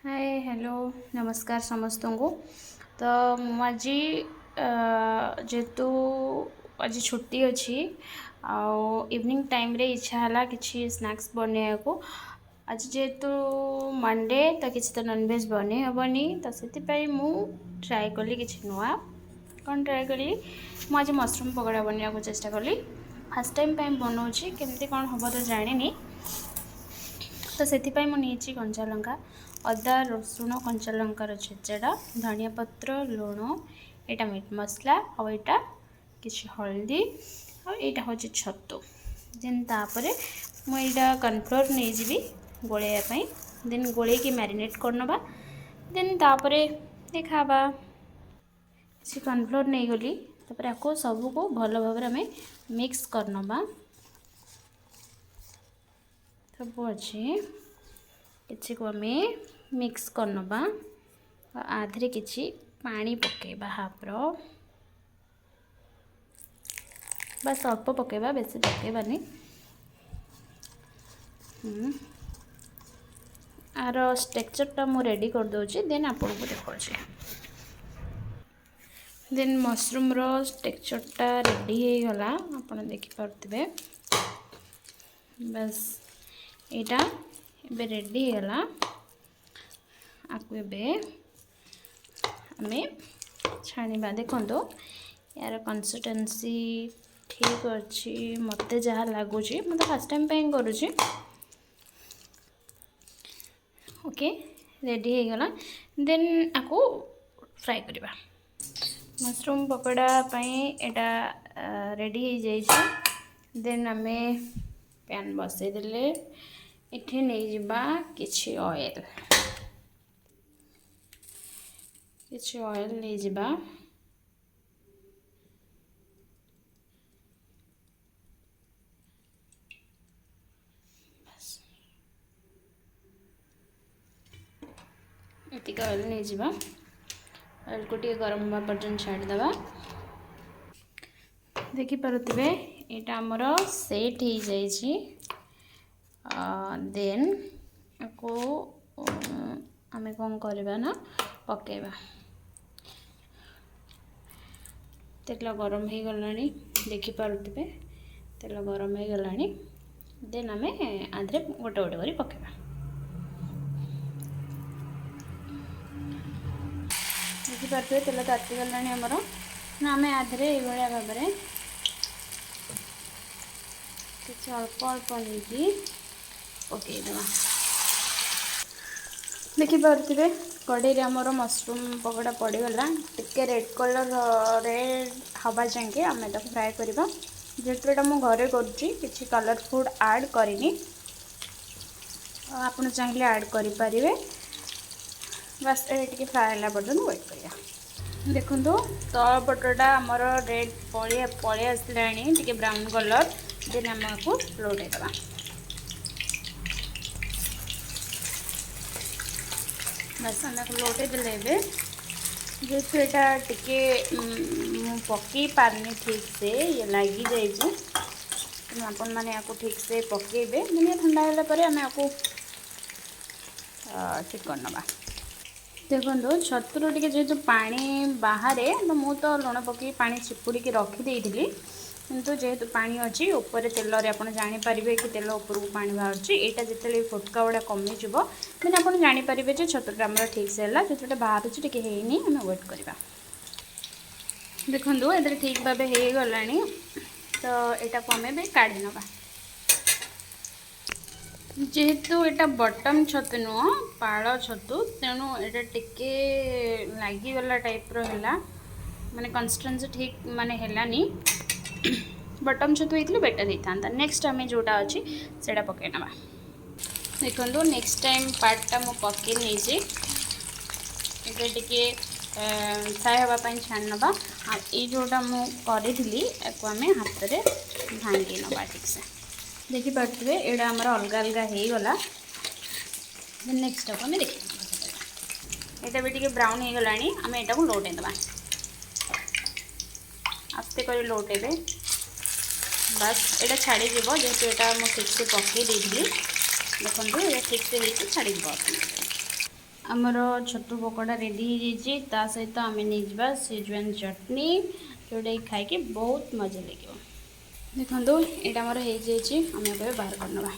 Hi hello नमस्कार समस्त को। तो आज जेहेतु आज छुट्टी अच्छी इवनिंग टाइम रे इच्छा है कि स्नैक्स बनने को। आज जेहेतु मंडे तो किसी तो नॉनवेज बने हेनी तो से ट्राए कली कि नुआ कौन ट्राए कली मुझे मशरूम पकड़ा बनवा चेष्टा कली। फास्ट टाइम बनाऊँगी केमती कौन हम तो जानी तो से मुझे कंचा लंका अदा रसुण कंचा लंकार छेचड़ा धनिया पत्र लुण यहाँ मीट मसला आईटा किसी हल्दी आईटा हूँ छतु देन तापर मुझा कॉर्नफ्लोर नहीं जी गोलैयापाई देन गोल की मैरिनेट करनबा देन तापर देखा किसी कॉर्नफ्लोर नहीं गली तापर आपको सबको भल भाव में मिक्स करनबा सब अच्छे किसी को आम मिक्स करनबा आधे किसी पानी पकेबा हाफ्र बस अल्प पकेबा बेसी पकेबानी आर टेक्सचरटा मु रेडी कर दूची देन आपन को देखौछि। देन मशरूम रो टेक्सचरटा रेडी हो गला आपन देखि पारथिबे बस एटा एबे रेडी हो गला आपको एबे हमें छाणीबा देखो यार कंसिस्टेंसी ठीक अच्छी मत जहाँ लगुच मतलब फास्ट टाइम करुँची ओके रेडी हो गला देन आपको फ्राए करवा मशरूम पकोड़ा एटा रेडी हो जाइए देन आम पैन बसई देले इठे नहीं जिबा किछि ऑयल नहीं जिबा एतिक ऑयल नहीं जिबा ऑयल को टे गरम होगा पर्यटन छाड़देवा देखी पारुथिबे एटा हमर सेट हो जाइए देन को आमे कौन करवा ना पकेबा तेल गरम हो गला देखी पारुथिबे तेल गरम हो गला देन आम आधे गोटे गोटे कर पकेबा देखी पारुथिबे तेल ताती गला आमर ना आम आधे ये भाव में किसी अल्प अल्प नहीं पकईदेवा देखी पारुथिबे कढ़ई आमर मशरूम पकोड़ा पड़गला टिके रेड कलर रेड हवा जाए आम फ्राए करवा जेहेतु यहाँ मुझे घरे किसी कलर फूड ऐड करनी आप चाहिए ऐड करें बस ये फ्राए है पर्यटन वेट करिया देखो तल पटटा आमर रेड पलि आसला टे ब्राउन कलर देन आम को लौटेदवा बस आम लौटे देले जेहेतु यहाँ टे पकई पारनी ठीक से ये लगी जाइए आपण मैंने आपको ठीक से पकेबे मैंने ठंडा होगापर आम आपको ठीक करनबा देखो छतुर टे जेहेतु पानी बाहर तो मुझे तो लुण पकई पानी चिपुड़ी रखीदे किंतु जेहेतु पानी अच्छी ऊपर तेल आप जानीपारे कि तेल उपरको पानी बाहर यहाँ जिते फुटका गुड़ा कमिज देन आप जानीपारे छतुटा आम ठीक से है जो बाहर टे आम वेट करवा देखो ये ठीक भाव हो गला तो यहाँ को आम काढ़ी नवा जेहेतु यहाँ बटम छतु नुह पाल छतु तेणु यहाँ टिके लगिगला टाइप रहा माने कंसिस्टेंसी ठीक माने हेलानी बटम छतु होता बेटर होता नेक्स्ट आम जोटा अच्छी से पकई नवा देखो नेक्स्ट टाइम पार्टा मु पकई नहीं टे फ्राए हाँपाई छाड़ नवा ये जोटा मुझे आम हाथ में भांगी नवा ठीक से देखी पारे यहाँ आमर अलग अलग हो गला नेक्स्ट टाइम आम देखा यहाँ भी टे ब्राउन हो गला आम यहाँ को लौटे देवा आस्ते कर लौटेबे बस यहाँ छाड़ी जेहेतु यहाँ मुझे ठीक से पकई देखो ये ठीक से छाड़ी आमर छतु पकोड़ा रेडी हो ता सहित आम नहीं सेजवान चटनी जोटा खाई बहुत मजा लगे। देखो यहाँ मोर हो आम बाहर करना।